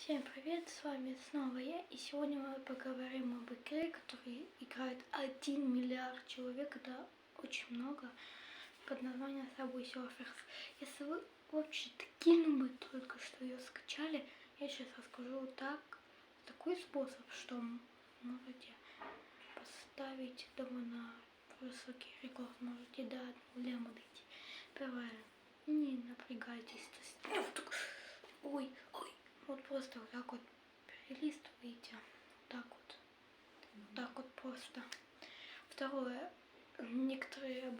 Всем привет, с вами снова я, и сегодня мы поговорим об игре, которой играет 1 миллиард человек, это очень много, под названием Subway Surfers. Если вы вообще бы только что ее скачали, я сейчас расскажу такой способ, что можете поставить довольно высокий рекорд, можете до 0 дойти. Первое, не напрягайтесь, ой, вот просто вот так вот перелистываете, вот так вот просто. Второе, некоторые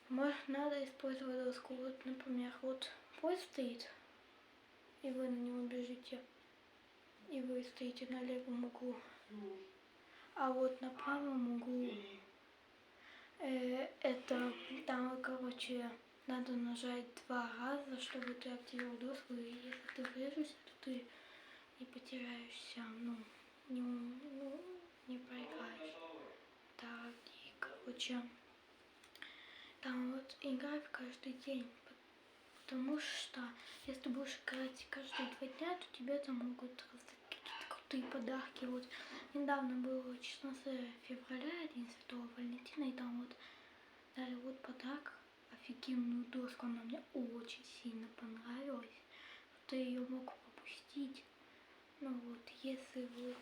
надо использовать доску, вот, например, вот поезд стоит, и вы на него бежите, и вы стоите на левом углу, а вот на правом углу это там, короче, надо нажать 2 раза, чтобы ты активировал доску, и если ты врежешься, то ты не потеряешься, не проиграешь. Так, и, короче, там вот играй в каждый день, потому что если ты будешь играть каждые 2 дня, то тебе там могут раздать какие-то крутые подарки. Вот недавно было 16 февраля, День Святого Валентина, и там вот дали вот подарок, офигенную доску, она мне очень сильно понравилась. Ты ее мог пропустить. Ну вот, если вот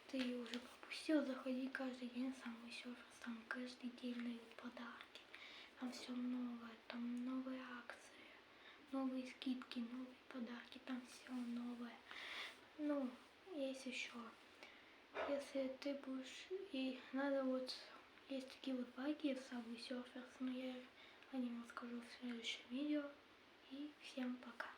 ты ее уже пропустил, заходи каждый день в Subway Surfers, там каждый день дают подарки. Там все новое, там новые акции, новые скидки, новые подарки, там все новое. Ну, есть еще. Если ты будешь, и надо вот, есть такие вот баги в Subway Surfers, но я о них расскажу в следующем видео. И всем пока.